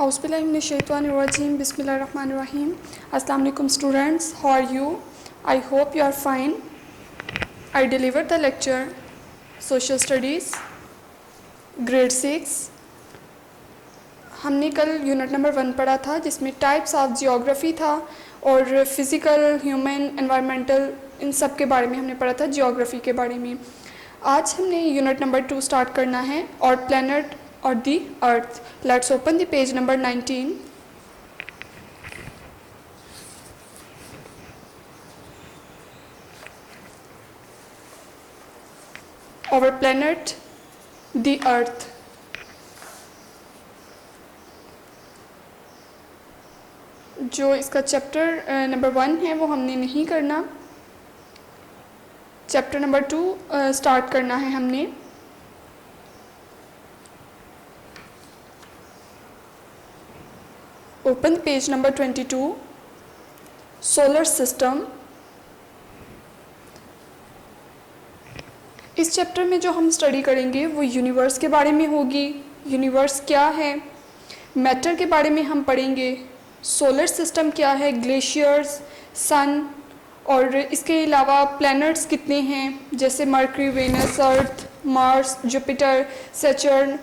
Auzubillahiminash-shaytanir-rajim. Bismillahir-rahmanir-rahim. Assalamu alaikum students. How are you? I hope you are fine. I delivered the lecture Social Studies Grade 6. हमने कल unit number 1 पढ़ा था जिसमें types of geography था और physical, human, environmental इन सब के बारे में हमने पढ़ा था जियोग्राफी के बारे में। आज हमने यूनिट नंबर 2 स्टार्ट करना है और planet or the earth. Let's open the page number 19. Our planet, the earth. जो इसका चैप्टर नंबर 1 है वो हमने नहीं करना, चैप्टर नंबर 2 स्टार्ट करना है हमने। Open page number 22. Solar system. इस चैप्टर में जो हम स्टडी करेंगे वो यूनिवर्स के बारे में होगी। यूनिवर्स क्या है, मैटर के बारे में हम पढ़ेंगे, सोलर सिस्टम क्या है, ग्लेशियर्स, सन और इसके अलावा प्लैनेट्स कितने हैं जैसे mercury, Venus, Earth, Mars, Jupiter, Saturn,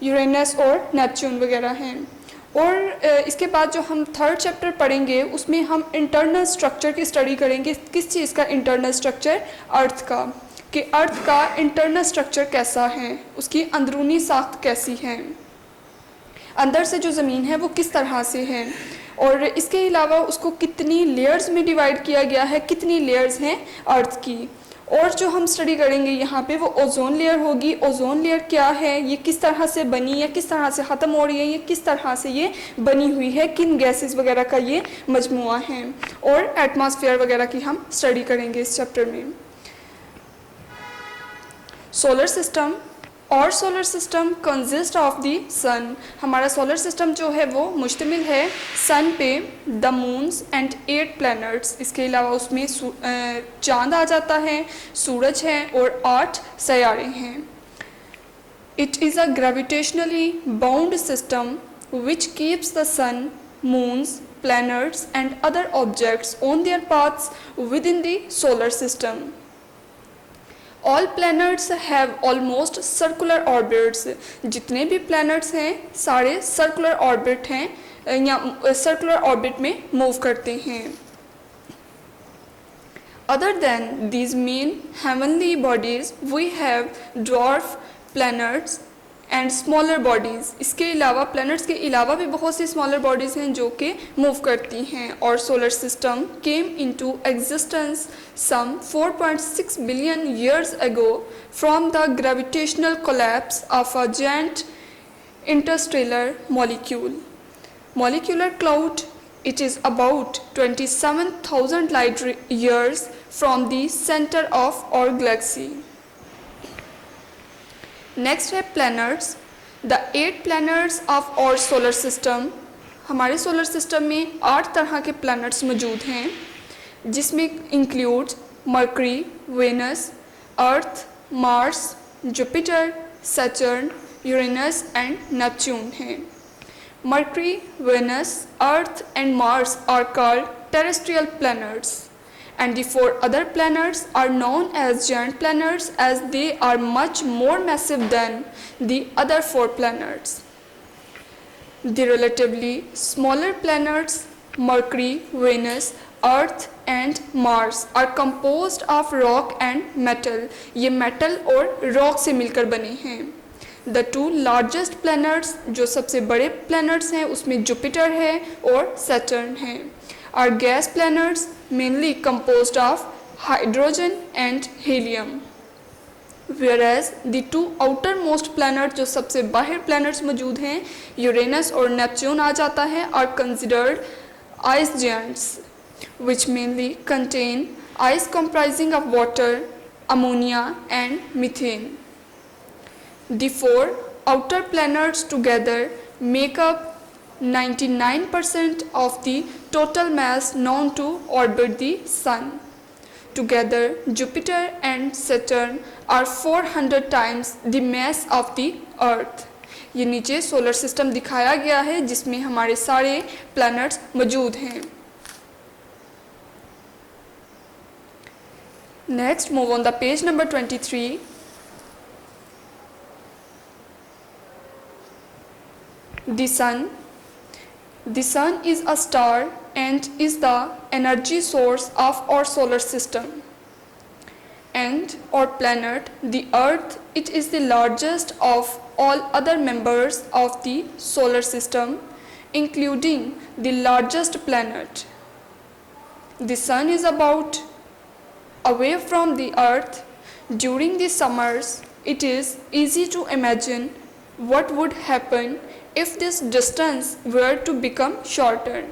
Uranus और नेपच्यून वगैरह हैं। और इसके बाद जो हम थर्ड चैप्टर पढ़ेंगे उसमें हम इंटरनल स्ट्रक्चर की स्टडी करेंगे। किस चीज़ का इंटरनल स्ट्रक्चर? अर्थ का, कि अर्थ का इंटरनल स्ट्रक्चर कैसा है, उसकी अंदरूनी साख्त कैसी है, अंदर से जो ज़मीन है वो किस तरह से है और इसके अलावा उसको कितनी लेयर्स में डिवाइड किया गया है, कितनी लेयर्स हैं अर्थ की। और जो हम स्टडी करेंगे यहाँ पे वो ओजोन लेयर होगी। ओजोन लेयर क्या है, ये किस तरह से बनी या किस तरह से ख़त्म हो रही है, ये किस तरह से ये बनी हुई है, किन गैसेस वगैरह का ये मजमुआ है। और एटमॉस्फेयर वगैरह की हम स्टडी करेंगे इस चैप्टर में। सोलर सिस्टम और solar system consist of the sun. हमारा सोलर सिस्टम जो है वो मुश्तमिल है सन पे, द मून्स एंड 8 प्लैनेट्स। इसके अलावा उसमें चांद आ जाता है, सूरज है और 8 सैयारे हैं। It is a gravitationally bound system which keeps the sun, moons, planets and other objects on their paths within the solar system. All planets have almost circular orbits. जितने भी planets हैं सारे circular orbit हैं या circular orbit में move करते हैं। Other than these main heavenly bodies, we have dwarf planets and smaller bodies. इसके अलावा planets के अलावा भी बहुत सी smaller bodies हैं जो कि move करती हैं। और solar system came into existence some 4.6 billion years ago from the gravitational collapse of a giant interstellar molecule. Molecular cloud. It is about 27,000 light years from the center of our galaxy. Next है planets. The 8 planets of our solar system. हमारे solar system में 8 तरह के planets मौजूद हैं जिसमें include Mercury, Venus, Earth, Mars, Jupiter, Saturn, Uranus and Neptune हैं। Mercury, Venus, Earth and Mars are called terrestrial planets and the 4 other planets are known as giant planets as they are much more massive than the other 4 planets. The relatively smaller planets Mercury, Venus, Earth and Mars are composed of rock and metal. ये metal और rock से मिलकर बने हैं। The 2 largest planets जो सबसे बड़े planets हैं उसमें Jupiter है और Saturn है। Are gas planets mainly composed of hydrogen and helium, whereas the 2 outermost planets जो सबसे बाहर planets मौजूद हैं यूरेनस और नेपच्यून आ जाता है are considered ice giants which mainly contain ice comprising of water, ammonia and methane. The 4 outer planets together make up 99% of the total mass known to orbit the Sun. Together, Jupiter and Saturn are 400 times the mass of the Earth. ये नीचे solar system दिखाया गया है जिसमें हमारे सारे planets मौजूद हैं। Next move on the page number 23। The sun. The sun is a star and is the energy source of our solar system. And our planet, the Earth, it is the largest of all other members of the solar system, including the largest planet. The sun is about away from the Earth. During the summers, it is easy to imagine what would happen if this distance were to become shorter.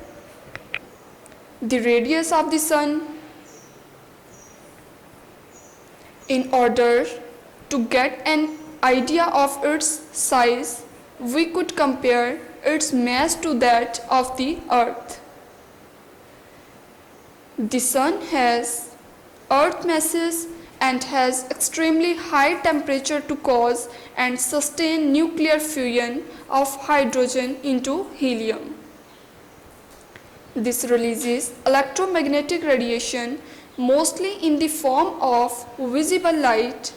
The radius of the sun. In order to get an idea of its size, we could compare its mass to that of the Earth. The sun has Earth masses and has extremely high temperature to cause and sustain nuclear fusion of hydrogen into helium. This releases electromagnetic radiation mostly in the form of visible light,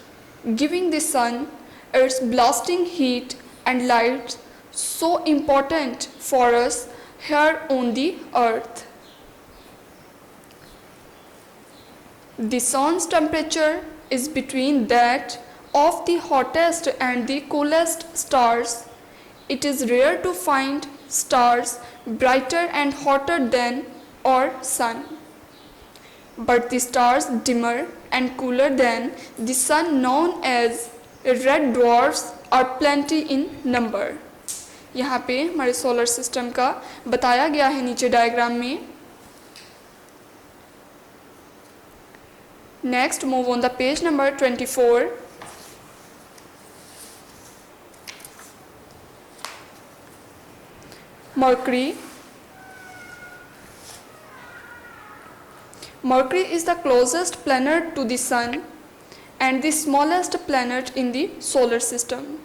giving the sun its blasting heat and light so important for us here on the Earth. The sun's temperature is between that of the hottest and the coolest stars. It is rare to find stars brighter and hotter than our sun. But the stars dimmer and cooler than the sun, known as red dwarfs, are plenty in number. यहाँ पे हमारे solar system का बताया गया है नीचे diagram में। Next, move on the page number 24. Mercury. Mercury is the closest planet to the sun and the smallest planet in the solar system.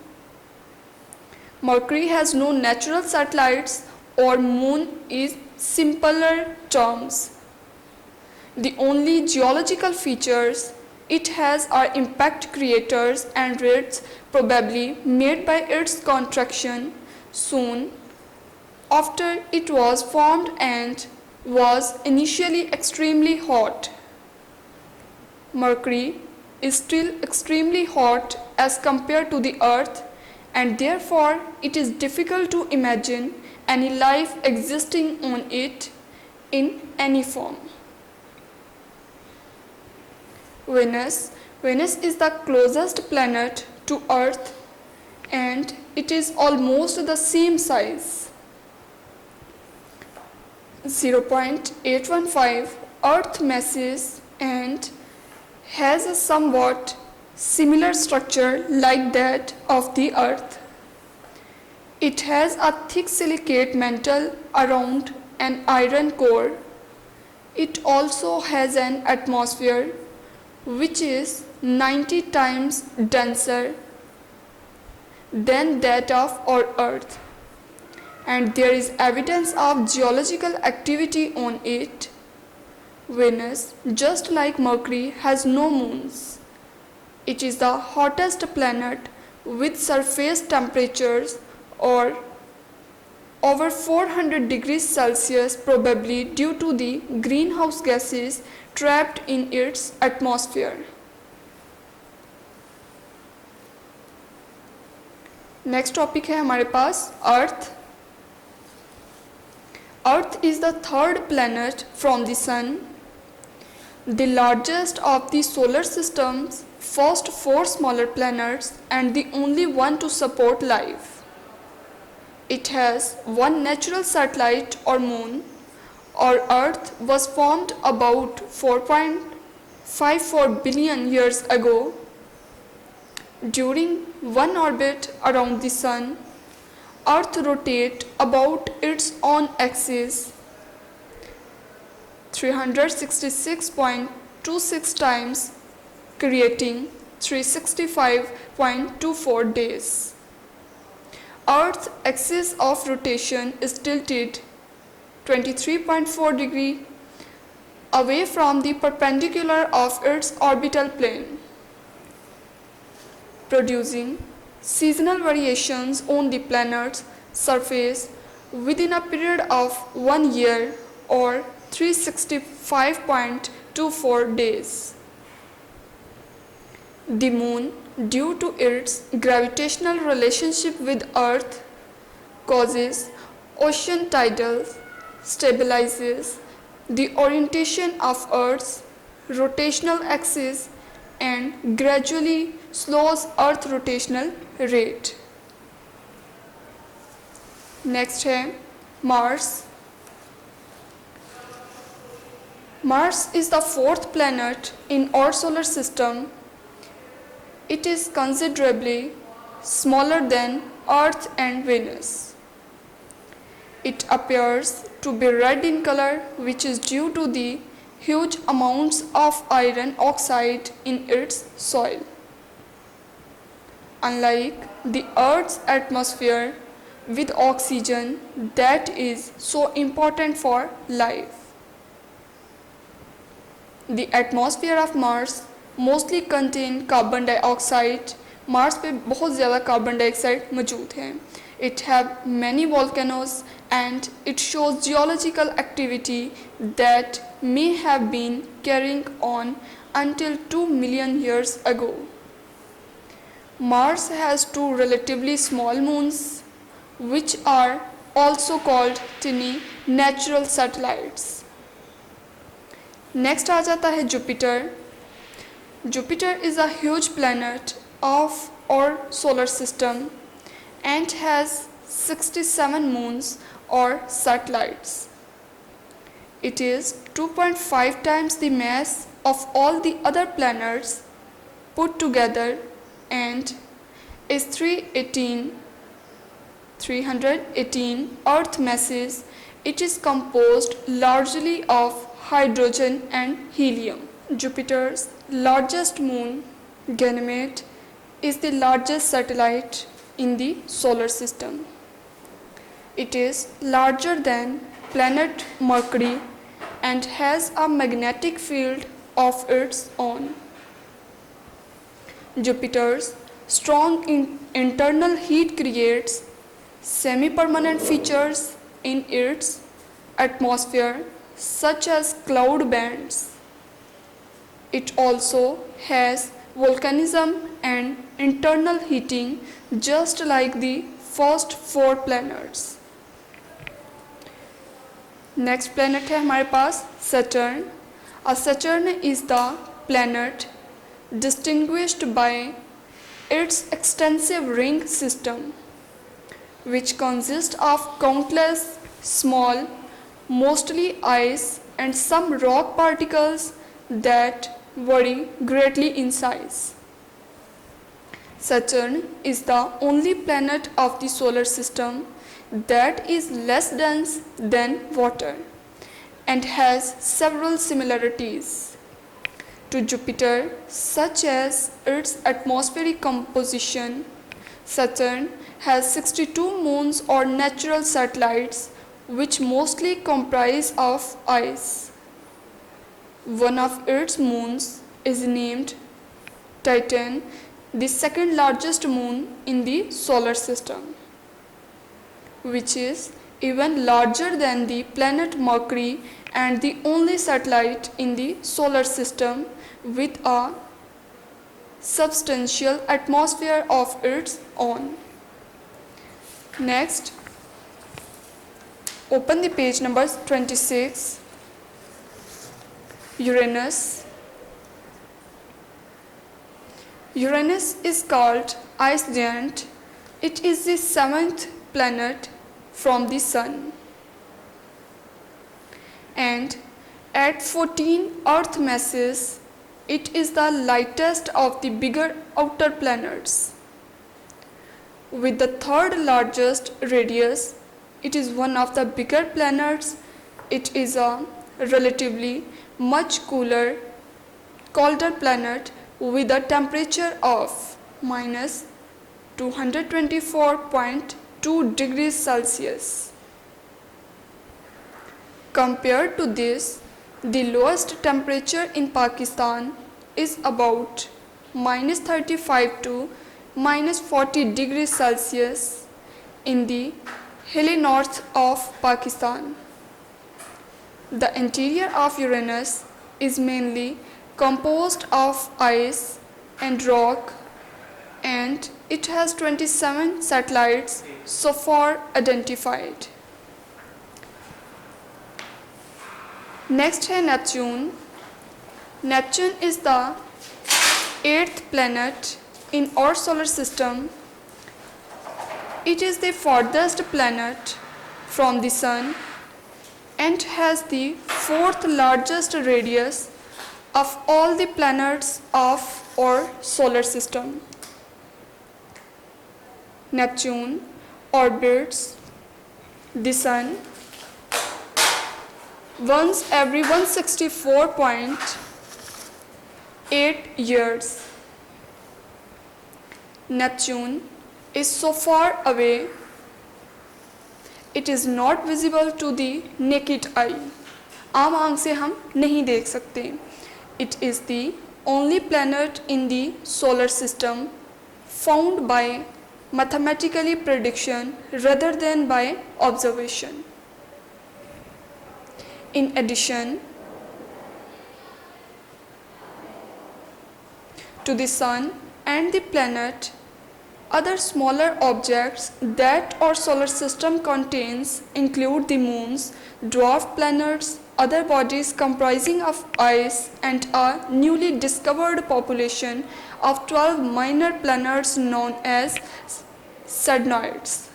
Mercury has no natural satellites or moon in simpler terms. The only geological features it has are impact craters and rifts, probably made by its contraction soon after it was formed and was initially extremely hot. Mercury is still extremely hot as compared to the Earth, and therefore it is difficult to imagine any life existing on it in any form. Venus. Venus is the closest planet to Earth and it is almost the same size. 0.815 Earth masses and has a somewhat similar structure like that of the Earth. It has a thick silicate mantle around an iron core. It also has an atmosphere which is 90 times denser than that of our Earth, and there is evidence of geological activity on it. Venus, just like Mercury, has no moons. It is the hottest planet with surface temperatures or over 400 degrees Celsius, probably due to the greenhouse gases trapped in its atmosphere. Next topic है हमारे पास Earth. Earth is the third planet from the Sun, the largest of the solar system's first four smaller planets and the only one to support life. It has one natural satellite or moon. Our Earth was formed about 4.54 billion years ago. During one orbit around the Sun, Earth rotates about its own axis 366.26 times, creating 365.24 days. Earth's axis of rotation is tilted 23.4 degree away from the perpendicular of its orbital plane, producing seasonal variations on the planet's surface within a period of 1 year or 365.24 days. The Moon, due to its gravitational relationship with Earth, causes ocean tidals, stabilizes the orientation of Earth's rotational axis, and gradually slows Earth rotational rate. Next है Mars. Mars is the fourth planet in our solar system. It is considerably smaller than Earth and Venus. It appears to be red in color, which is due to the huge amounts of iron oxide in its soil. Unlike the Earth's atmosphere with oxygen that is so important for life, the atmosphere of Mars mostly contain carbon dioxide. Mars पे बहुत ज़्यादा carbon dioxide मौजूद है. It have many volcanoes and it shows geological activity that may have been carrying on until 2 million years ago. Mars has two relatively small moons, which are also called tiny natural satellites. Next आ जाता है Jupiter. Jupiter is a huge planet of our solar system and has 67 moons or satellites. It is 2.5 times the mass of all the other planets put together and is 318 Earth masses. It is composed largely of hydrogen and helium. Jupiter's largest moon, Ganymede, is the largest satellite in the solar system. It is larger than planet Mercury and has a magnetic field of its own. Jupiter's strong internal heat creates semi-permanent features in its atmosphere such as cloud bands. It also has volcanism and internal heating just like the first four planets. Next planet है हमारे पास Saturn. Saturn is the planet distinguished by its extensive ring system, which consists of countless small, mostly ice and some rock particles that vary greatly in size. Saturn is the only planet of the solar system that is less dense than water and has several similarities to Jupiter, such as its atmospheric composition. Saturn has 62 moons or natural satellites which mostly comprise of ice. One of its moons is named Titan, the second largest moon in the solar system, which is even larger than the planet Mercury and the only satellite in the solar system with a substantial atmosphere of its own. Next, open the page number 26. Uranus. Uranus is called ice giant. It is the seventh planet from the Sun and at 14 Earth masses, it is the lightest of the bigger outer planets. With the third largest radius, it is one of the bigger planets. It is a relatively much colder planet with a temperature of minus 224.8 2 degrees Celsius. Compared to this, the lowest temperature in Pakistan is about -35 to -40 degrees Celsius in the hilly north of Pakistan. The interior of Uranus is mainly composed of ice and rock, and it has 27 satellites so far identified. Next है Neptune. Neptune is the 8th planet in our solar system. It is the farthest planet from the Sun and has the 4th largest radius of all the planets of our solar system. Neptune orbits the Sun once every 164.8 years. Neptune is so far away it is not visible to the naked eye. आम आँख से हम नहीं देख सकते. It is the only planet in the solar system found by mathematical prediction rather than by observation. In addition to the Sun and the planet, other smaller objects that our solar system contains include the moons, dwarf planets, other bodies comprising of ice, and a newly discovered population of 12 minor planets known as Saturnoids.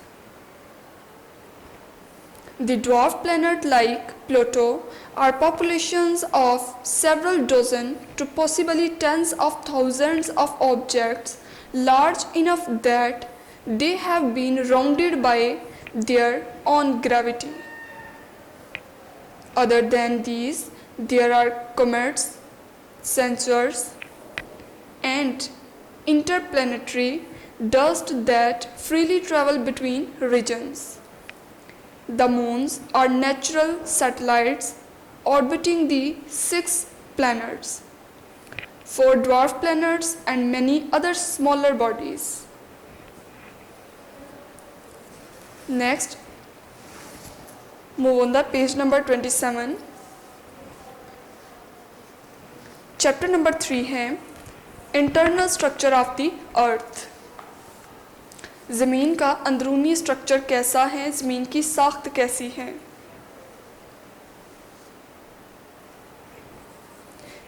The dwarf planet like Pluto are populations of several dozen to possibly tens of thousands of objects large enough that they have been rounded by their own gravity. Other than these, there are comets, sensors, and interplanetary dust that freely travel between regions. The moons are natural satellites orbiting the 6 planets, 4 dwarf planets, and many other smaller bodies. Next, move on the page number 27. Chapter number 3 है Internal Structure of the Earth. ज़मीन का अंदरूनी structure कैसा है, ज़मीन की साख्त कैसी है.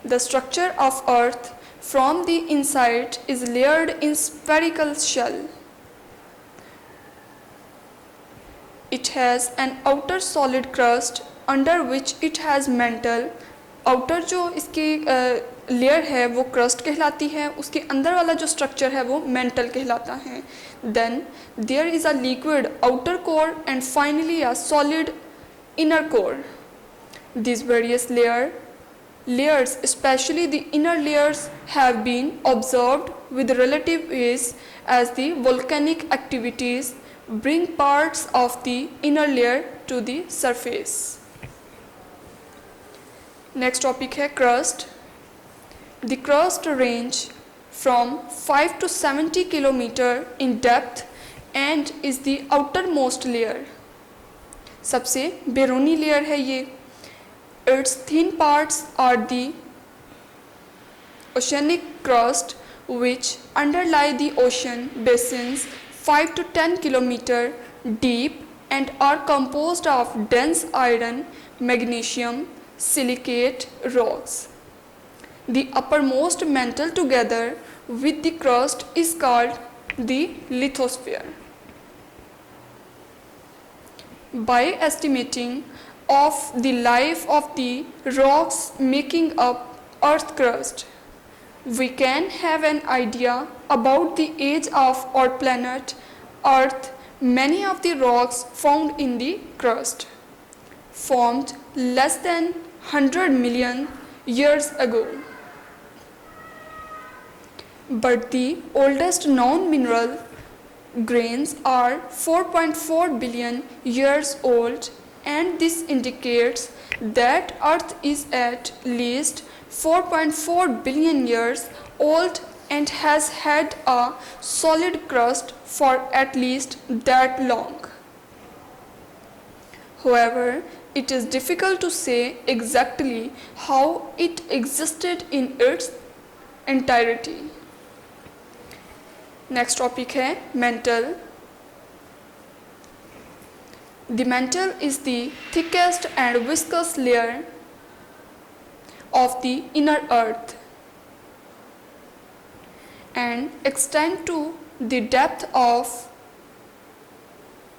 The structure of Earth from the inside is layered in spherical shell. It has an outer solid crust under which it has mantle. Outer जो इसकी लेयर है वो क्रस्ट कहलाती है, उसके अंदर वाला जो स्ट्रक्चर है वो मेंटल कहलाता है. Then there is a liquid outer core and finally a solid inner core. These various layers, especially the inner layers, have been observed with relative ease as the volcanic activities bring parts of the inner layer to the surface. Next topic है crust. The crust range from 5 to 70 km in depth and is the outermost layer. सबसे बैरूनी layer है ये. Its thin parts are the oceanic crust which underlie the ocean basins 5 to 10 km deep and are composed of dense iron, magnesium, silicate rocks. The uppermost mantle together with the crust is called the lithosphere. By estimating of the life of the rocks making up Earth crust, we can have an idea about the age of our planet Earth. Many of the rocks found in the crust formed less than 100 million years ago. But the oldest known mineral grains are 4.4 billion years old, and this indicates that Earth is at least 4.4 billion years old and has had a solid crust for at least that long. However, it is difficult to say exactly how it existed in its entirety. Next topic है mantle. The mantle is the thickest and viscous layer of the inner earth and extend to the depth of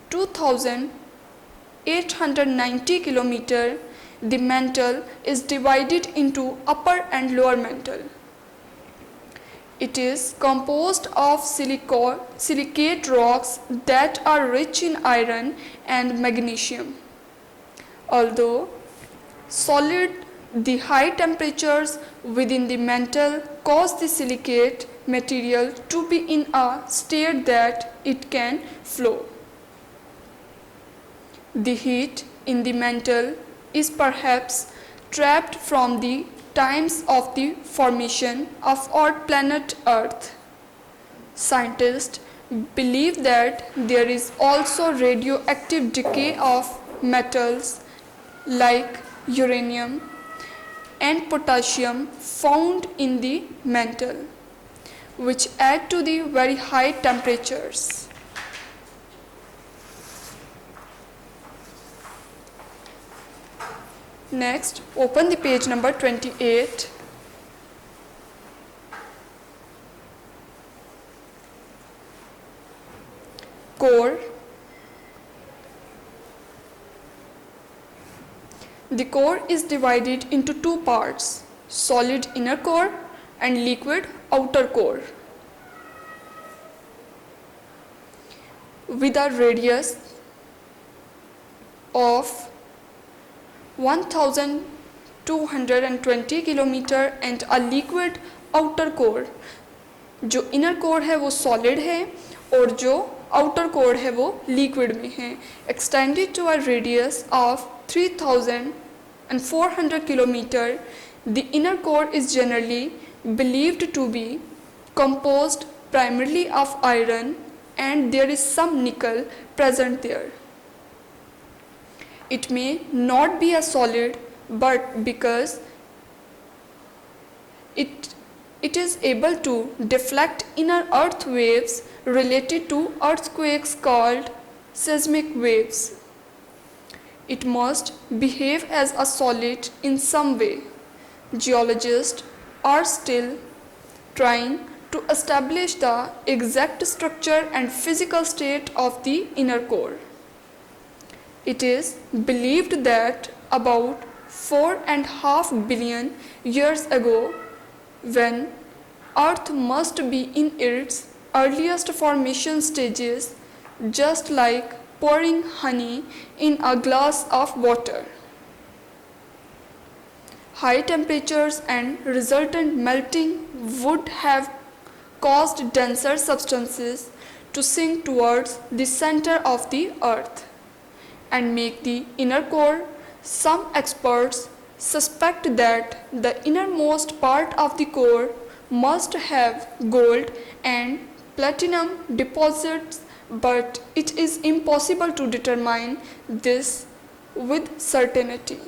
2890 km. The mantle is divided into upper and lower mantle. It is composed of silicate rocks that are rich in iron and magnesium. Although solid, the high temperatures within the mantle cause the silicate material to be in a state that it can flow. The heat in the mantle is perhaps trapped from the times of the formation of our planet Earth. Scientists believe that there is also radioactive decay of metals like uranium and potassium found in the mantle, which add to the very high temperatures. Next, open the page number 28. Core. The core is divided into two parts, solid inner core and liquid outer core. With a radius of 1220 kilometre and a liquid outer core. जो inner core है वो solid है और जो outer core है वो liquid में है. Extended to a radius of 3400 kilometres, the inner core is generally believed to be composed primarily of iron and there is some nickel present there. It may not be a solid, but because it is able to deflect inner earth waves related to earthquakes called seismic waves, it must behave as a solid in some way. Geologists are still trying to establish the exact structure and physical state of the inner core. It is believed that about 4.5 billion years ago, when Earth must be in its earliest formation stages, just like pouring honey in a glass of water. High temperatures and resultant melting would have caused denser substances to sink towards the center of the Earth and make the inner core. Some experts suspect that the innermost part of the core must have gold and platinum deposits, but it is impossible to determine this with certainty.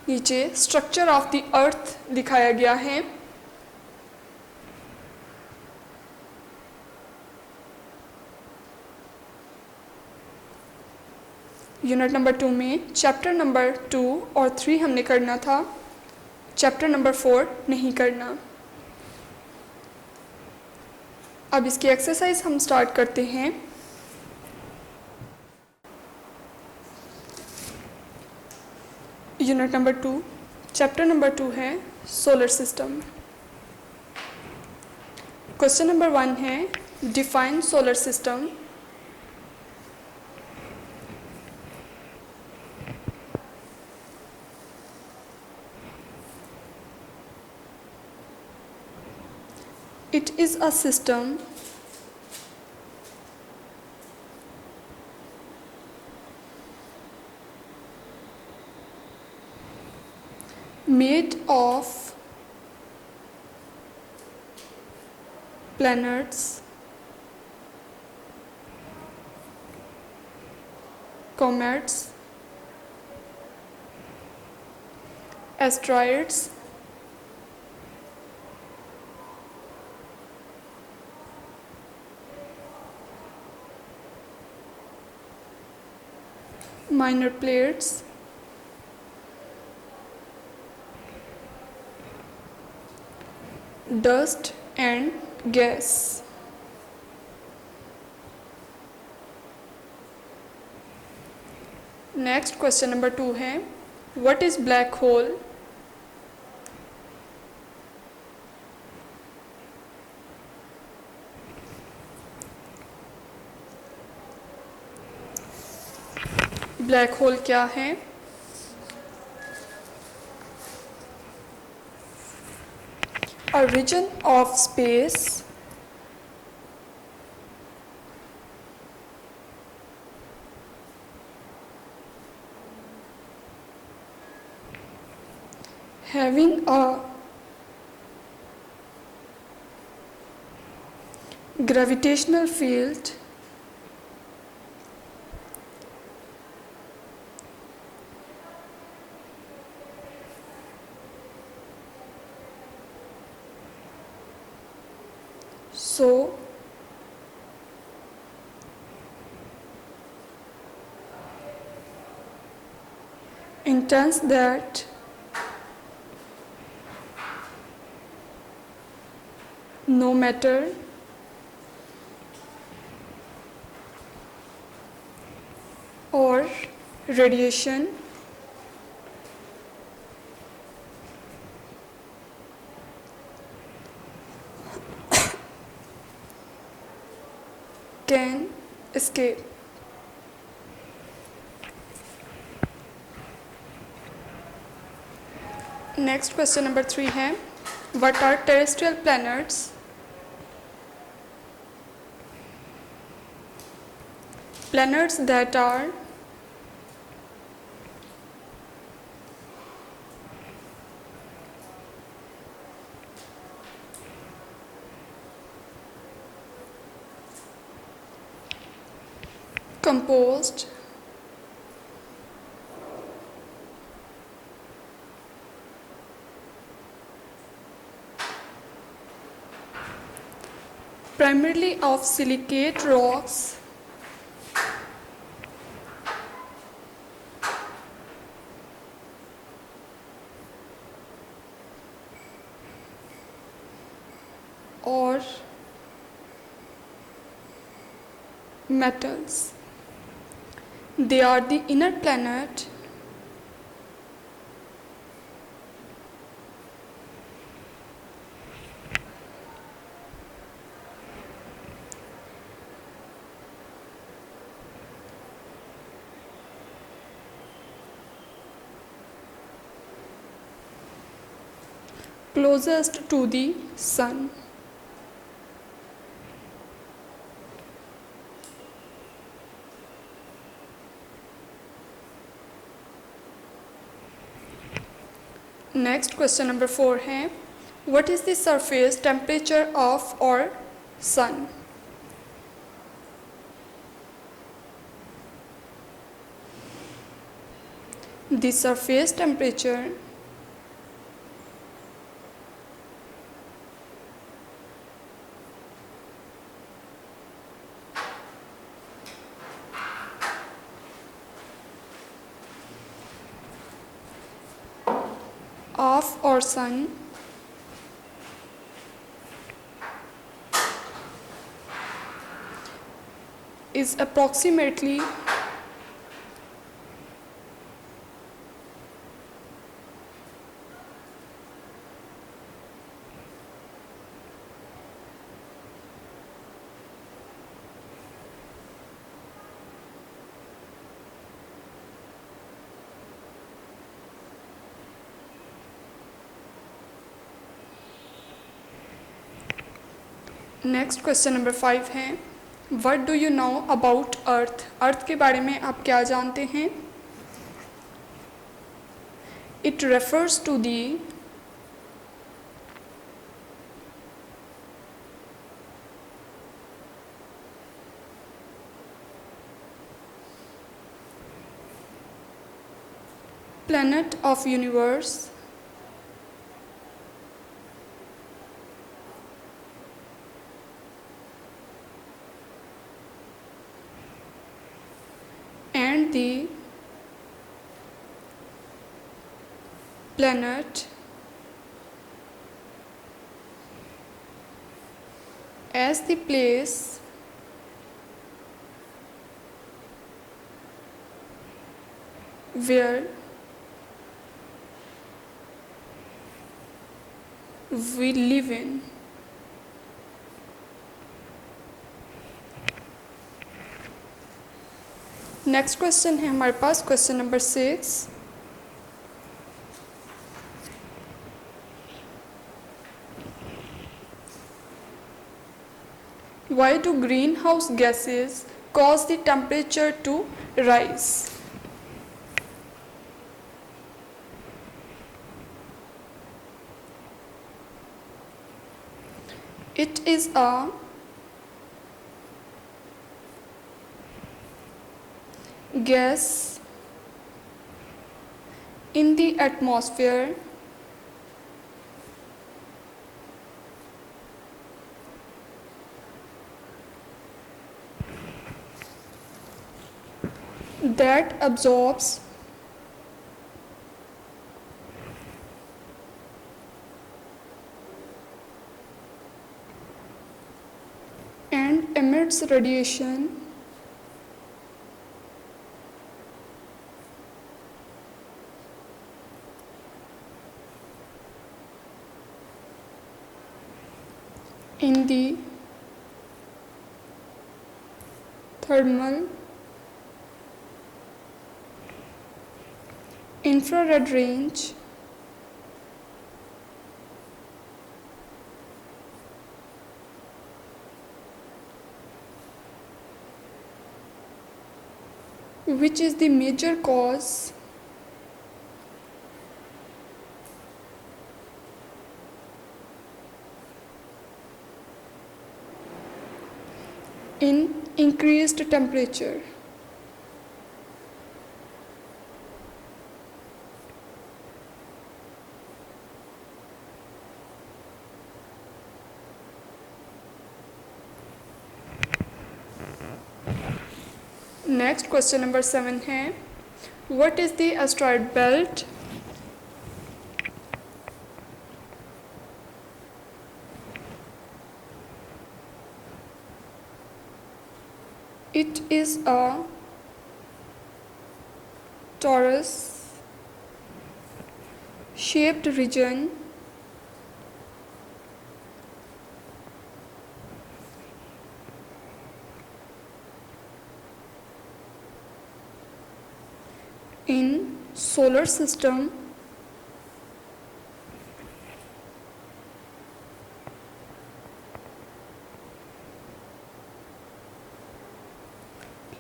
नीचे structure of the अर्थ दिखाया गया है. Unit number 2 में chapter number 2 और 3 हमने करना था, chapter number 4 नहीं करना. अब इसकी एक्सरसाइज हम स्टार्ट करते हैं. यूनिट नंबर 2, चैप्टर नंबर 2 है सोलर सिस्टम. क्वेश्चन नंबर 1 है define solar system. It is a system made of planets, comets, asteroids, minor planets, dust and gas. Next question number 2 है, what is black hole? Black hole क्या है? A region of space having a gravitational field so intense that no matter or radiation can escape. Next question number 3 है, what are terrestrial planets? Planets that are composed primarily of silicate rocks or metals. They are the inner planet closest to the sun. Next question number 4 है, what is the surface temperature of our sun? The surface temperature of or sun is approximately next question number 5 है, what do you know about Earth? Earth के बारे में आप क्या जानते हैं? It refers to the planet of universe and the planet as the place where we live in. Next question है हमारे पास question number 6. Why do greenhouse gases cause the temperature to rise? It is a gas in the atmosphere that absorbs and emits radiation in the thermal, infrared range which is the major cause in increased temperature. Next question number 7 है what is the asteroid belt? It is a torus shaped region in solar system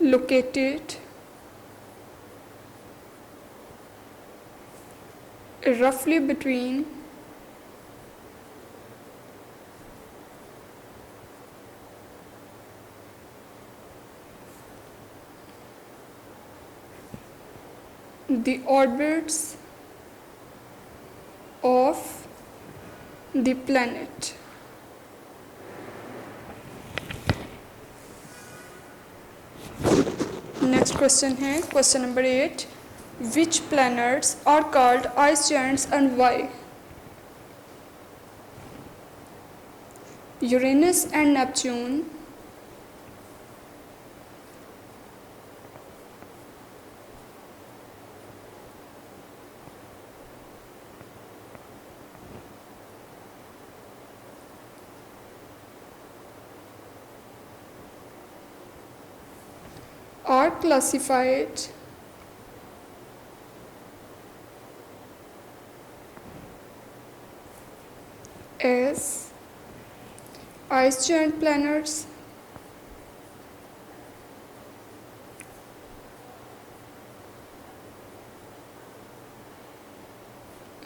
located roughly between the orbits of the planet. Next question है question number 8 which planets are called ice giants and why? Uranus and Neptune are classified as ice giant planets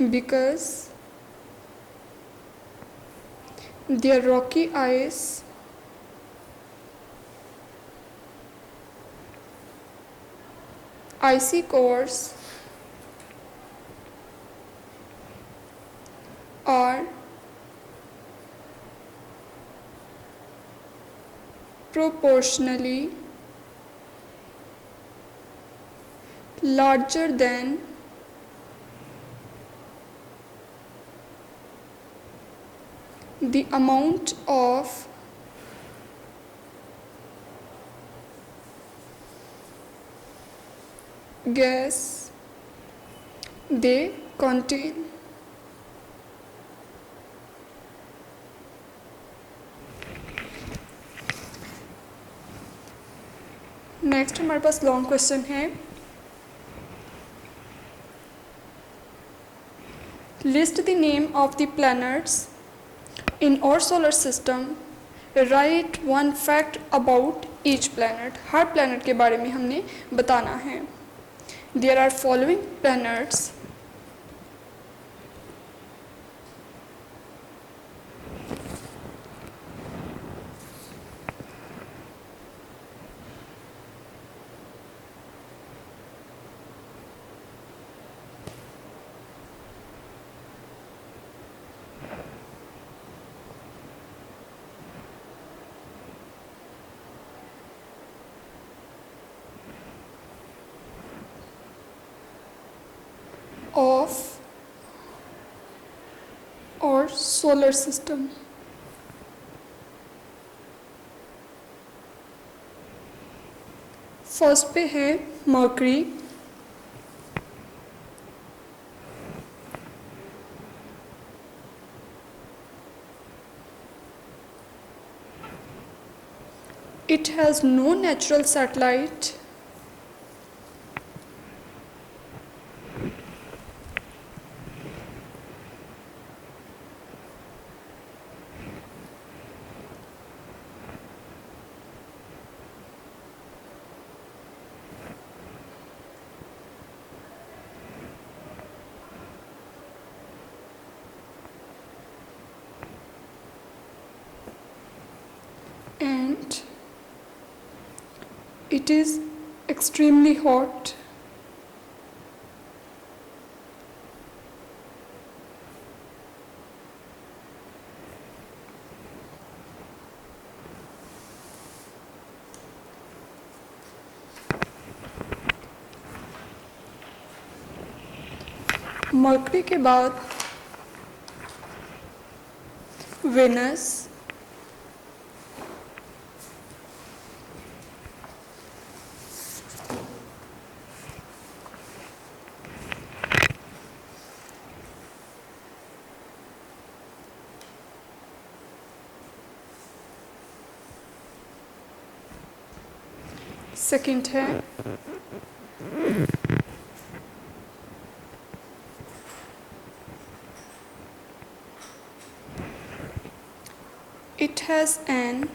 because their rocky icy cores are proportionally larger than the amount of gas they contain. Next हमारे पास long question है, list the name of the planets in our solar system, right one fact about each planet. हर planet के बारे में हमने बताना है। There are following planets of our solar system. First पे है Mercury, it has no natural satellite and it is extremely hot. Mercury के बाद वेनस, सेकंड है it has an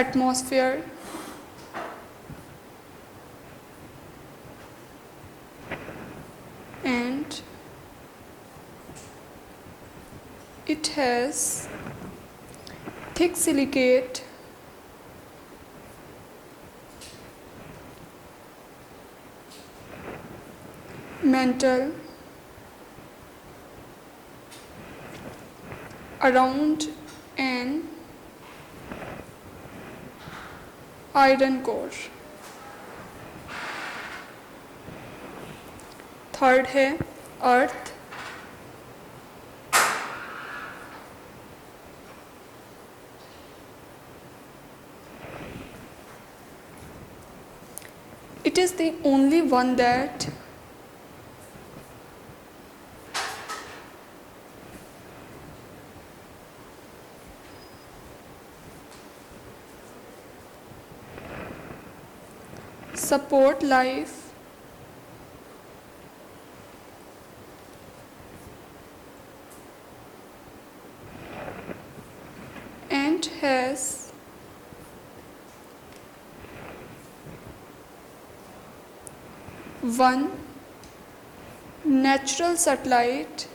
atmosphere and it has thick silicate mantle around an iron core. Third है अर्थ, it is the only one that support life and has one natural satellite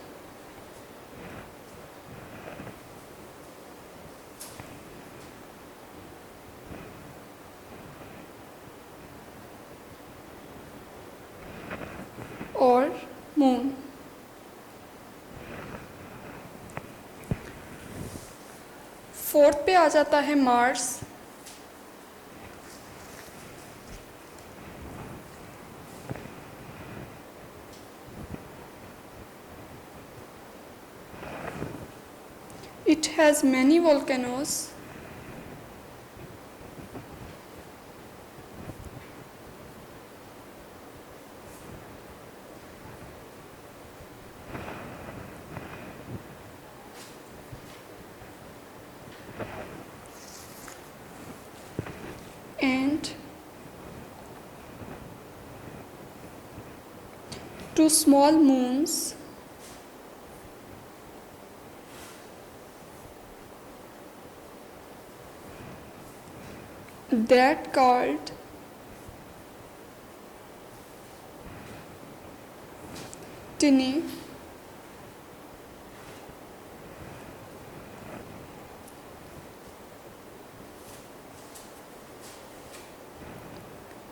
और moon. Fourth पे आ जाता है Mars. It has many volcanoes. And two small moons that called tiny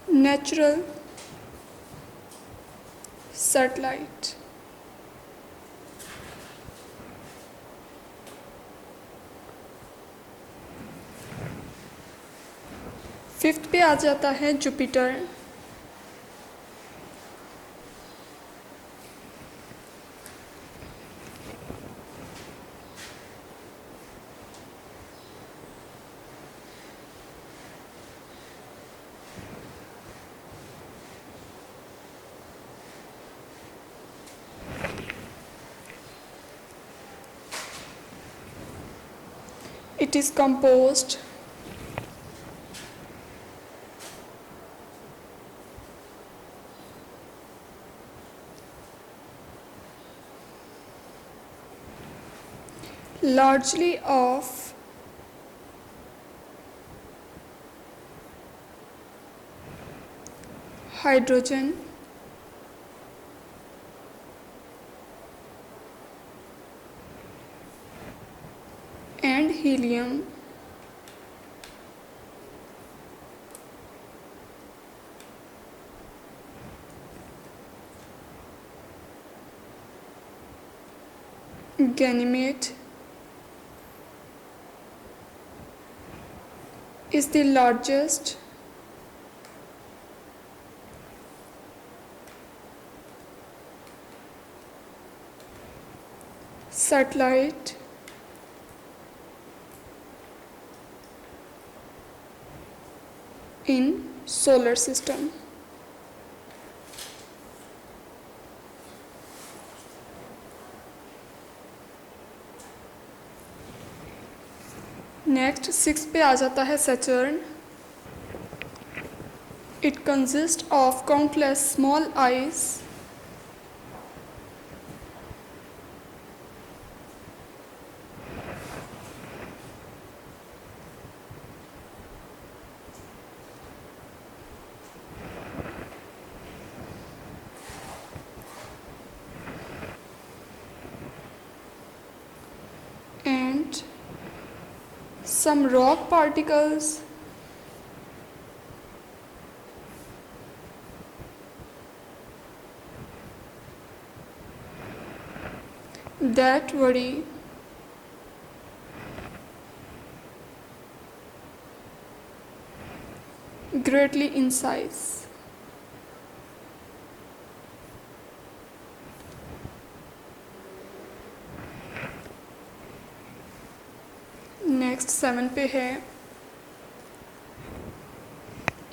natural satellite। Fifth पे आ जाता है Jupiter. It is composed largely of hydrogen, and helium. Ganymede is the largest satellite in solar system। Next six पे आ जाता है Saturn. It consist of countless small ice and some rock particles that vary greatly in size। Next seven पे है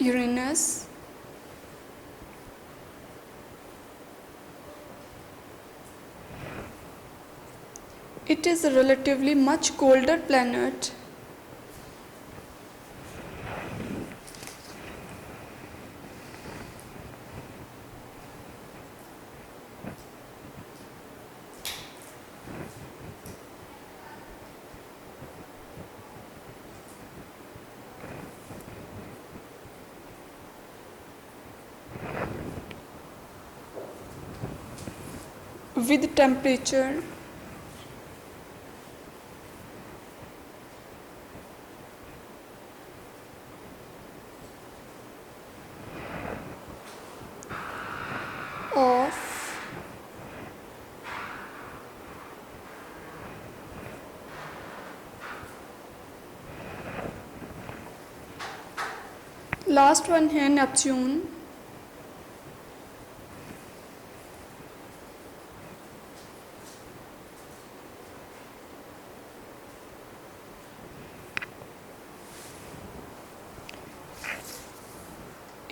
Uranus. It is a relatively much colder planet with temperature of last one है Neptune.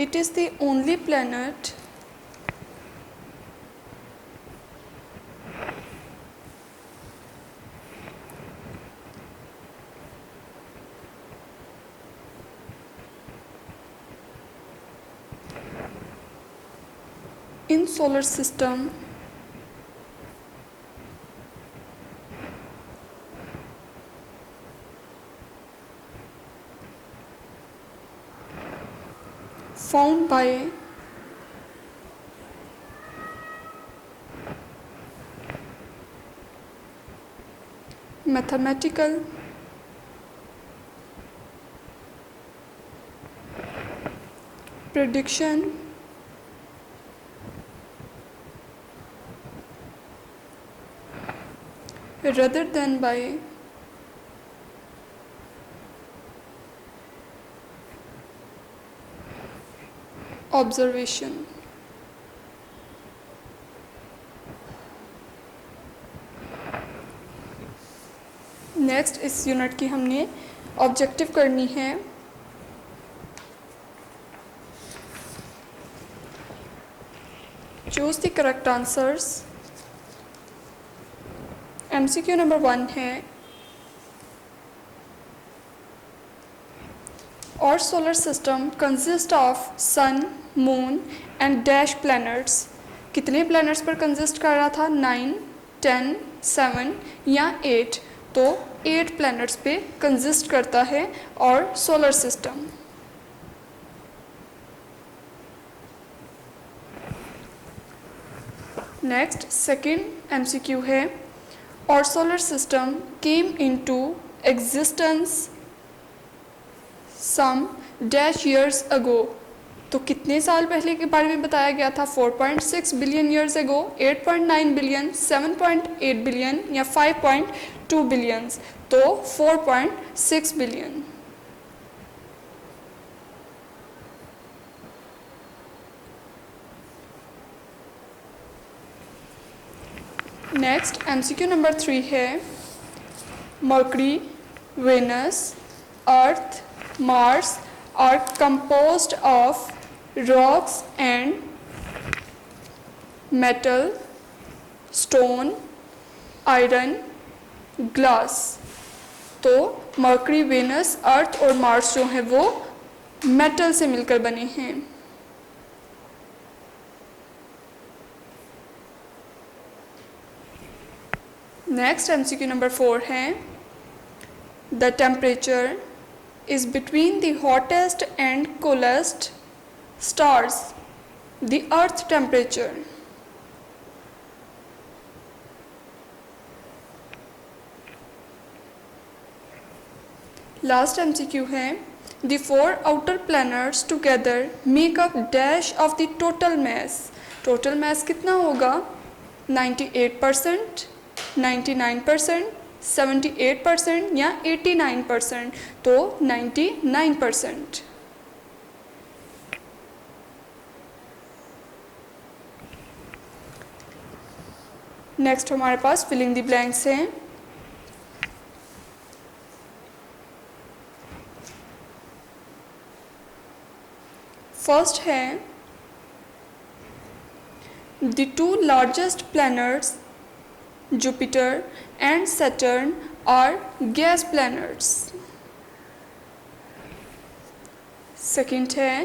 It is the only planet in solar system found by mathematical prediction rather than by observation। Next इस unit की हमने objective करनी है। Choose the correct answers. MCQ number 1 है, और solar system consist of sun, moon and dash planets. कितने planets पर consist कर रहा था? 9, 10, 7 या 8। तो 8 प्लैनेट्स पे कंसिस्ट करता है और solar system. Next second MCQ है, और solar system came into existence some dash years ago. तो कितने साल पहले के बारे में बताया गया था? 4.6 billion years ago, 8.9 billion, 7.8 billion या 5.2 बिलियंस। तो 4.6 बिलियन। नेक्स्ट एमसीक्यू नंबर 3 है, Mercury, Venus, Earth, Mars are composed of rocks and metal, stone, iron, glass। तो मर्करी, वेनस, अर्थ और मार्स जो है वो मेटल से मिलकर बने हैं। नेक्स्ट एमसीक्यू नंबर 4 है, the temperature is between the hottest and coolest stars, the earth temperature। Last MCQ है, the 4 outer planets together make up dash of the total mass। Total mass कितना होगा? 98%, 99%, 78% या 89%। तो 99%। नेक्स्ट हमारे पास filling the blanks हैं। First है, the 2 largest planets Jupiter and Saturn are gas planets। Second है,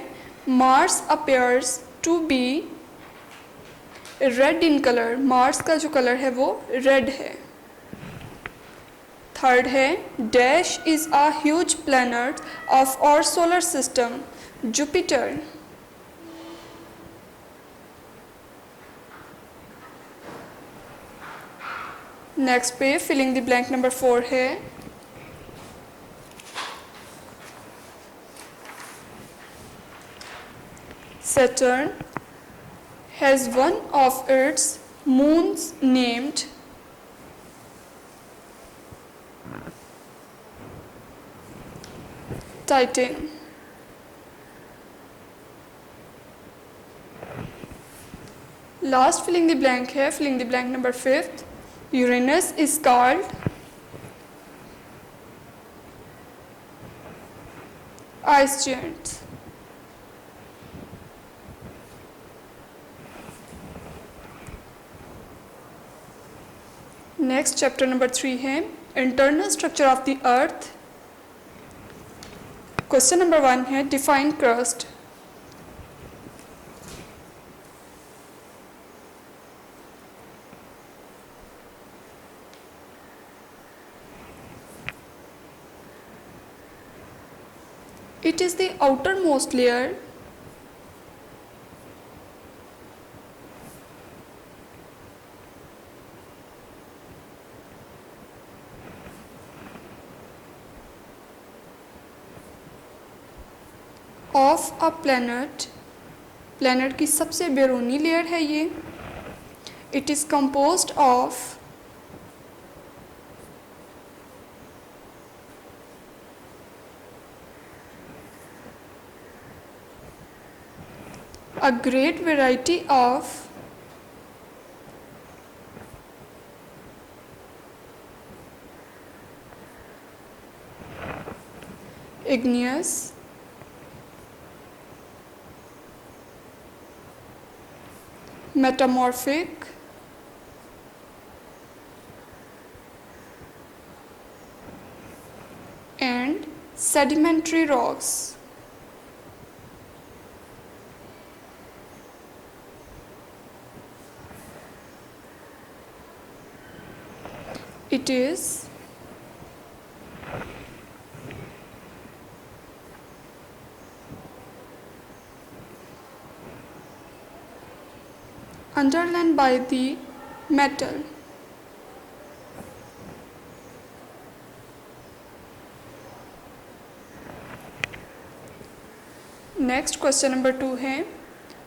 Mars appears to be red in color। Mars का जो कलर है वो रेड है। थर्ड है, Dash is a huge planet of our solar system, Jupiter। Next पे filling the blank number 4 है Saturn has one of its moons named Titan. Last filling the blank है filling the blank number 5th. Uranus is called ice giant. Next chapter number 3 है internal structure of the earth. Question number 1 है define crust. It is the outer most layer of a planet. Planet की सबसे बैरूनी layer है ये. It is composed of a great variety of igneous metamorphic and sedimentary rocks. It is underlain by the metal. Next question number 2 है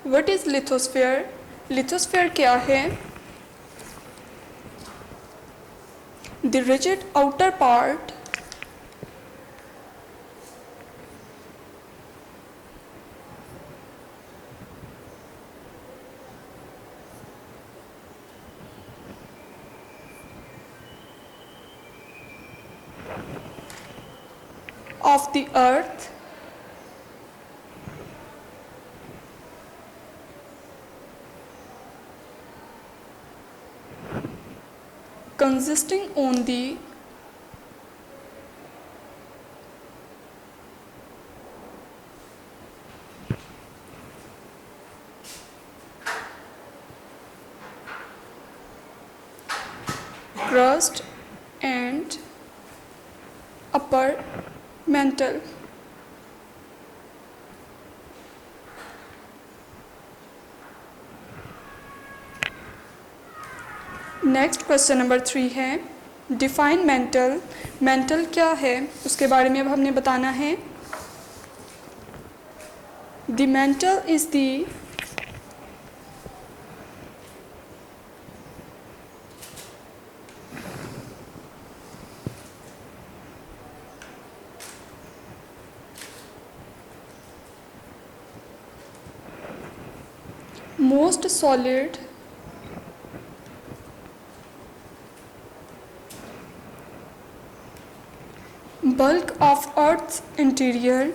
what is lithosphere. Lithosphere क्या है. The rigid outer part of the earth consisting on the crust and upper mantle. Next question number 3 है define mental. Mental क्या है उसके बारे में अब हमने बताना है. The mantle is the most solid bulk of Earth's interior.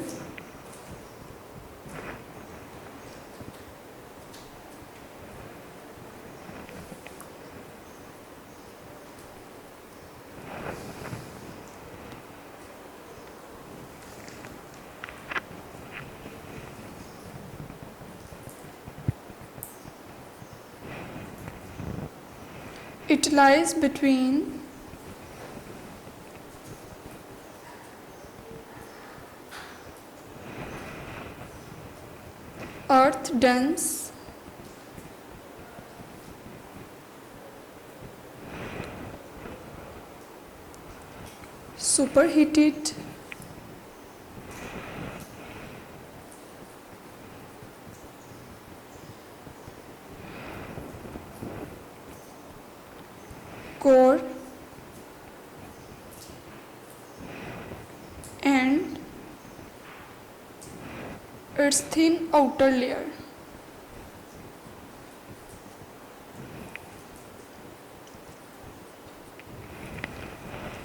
It lies between earth dense superheated, core and its thin outer layer.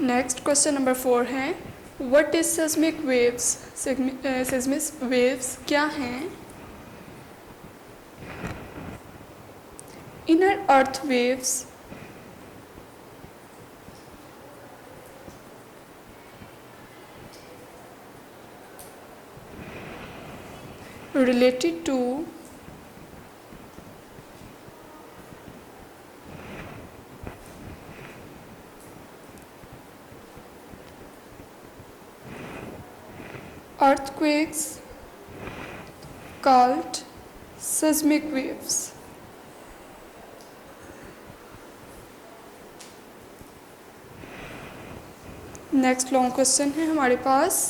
Next question number 4 है what is seismic waves. Seismic waves क्या हैं? Inner Earth waves related to earthquakes called seismic waves. Next long question है हमारे पास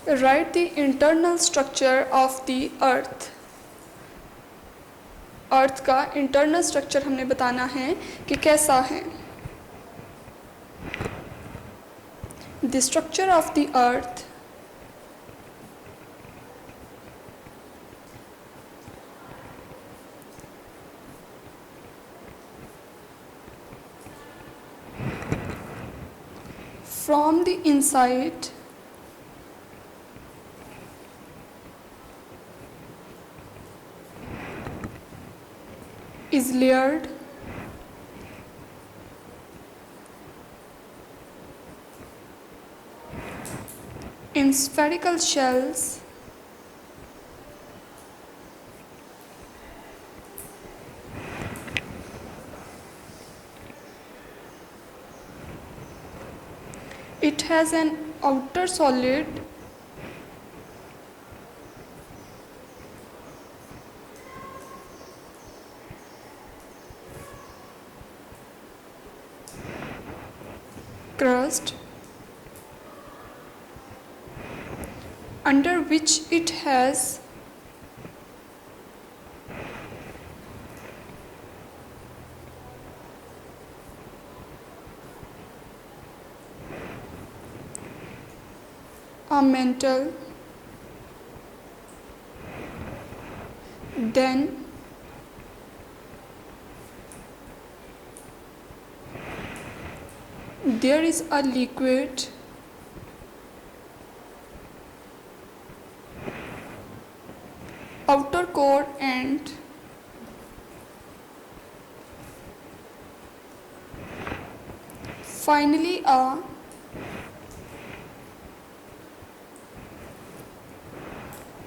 write the internal structure of the Earth. Earth का internal structure हमने बताना है कि कैसा है। The structure of the earth from the inside is layered in spherical shells it has an outer solid crust under which it has a mantle. Then there is a liquid outer core and finally a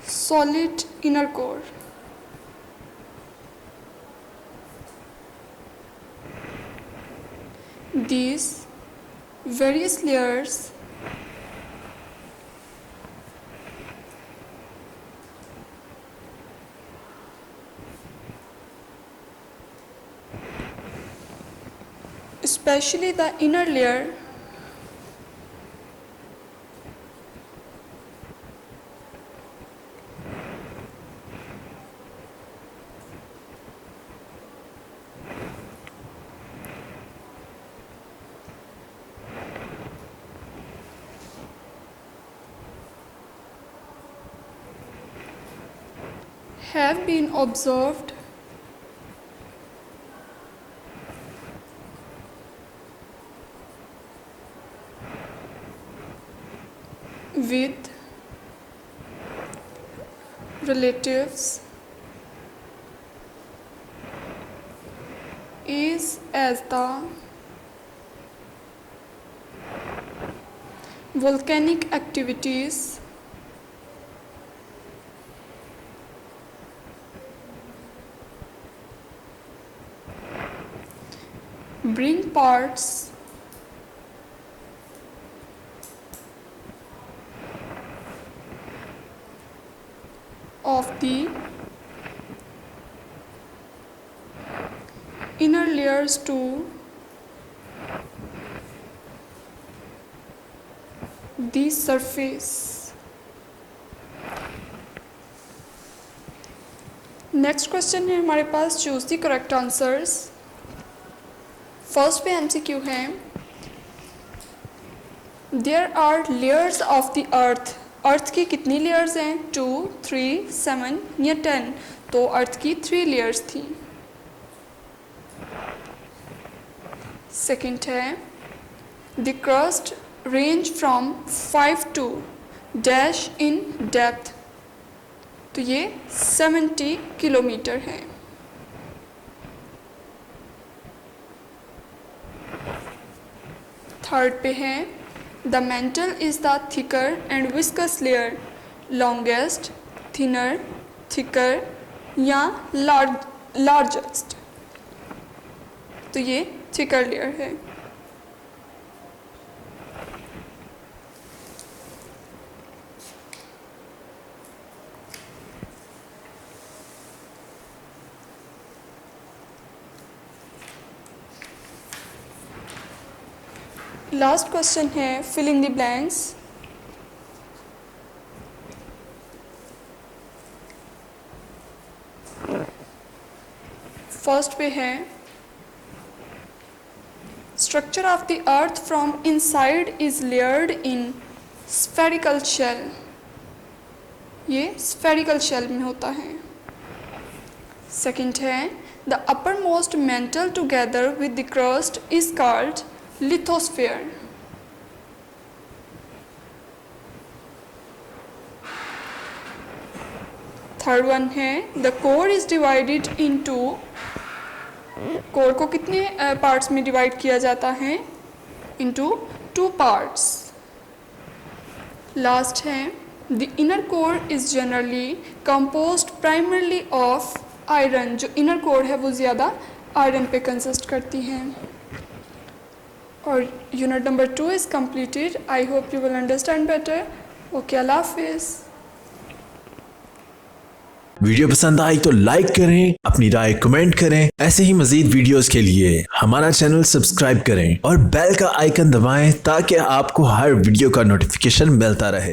solid inner core. These various layers especially the inner layer have been observed with relatives is as the volcanic activities bring parts of the inner layer layers to the surface. Next question है हमारे पास, choose the correct answers. First पे MCQ है, there are layers of the Earth. Earth की कितनी layers हैं? 2, 3, 7 या 10? तो अर्थ की 3 लेयर्स थी। सेकंड है, the crust range from 5 to dash in depth. तो ये 70 किलोमीटर है। थर्ड पे है, the mantle is the thicker and viscous layer, longest, thinner, thicker या लार्जेस्ट? तो ये थिकर लेयर है। लास्ट क्वेश्चन है, फिलिंग द ब्लैंक्स। फर्स्ट पे है, structure of the earth from inside is layered in spherical shell. ये spherical shell में होता है। सेकंड है, the upper most mental together with the crust is called lithosphere. Third one है, the core is divided into. Core को कितने parts में divide किया जाता है? Into 2 parts. लास्ट है, the inner core is generally composed primarily of iron. जो inner core है वो ज़्यादा आयरन पे कंसिस्ट करती है। और unit number 2 is completed. I hope you will understand better. Okay, अल्लाह हाफिज़। वीडियो पसंद आई तो लाइक करें, अपनी राय कमेंट करें। ऐसे ही मजीद वीडियोस के लिए हमारा चैनल सब्सक्राइब करें और बेल का आइकन दबाएं ताकि आपको हर वीडियो का नोटिफिकेशन मिलता रहे।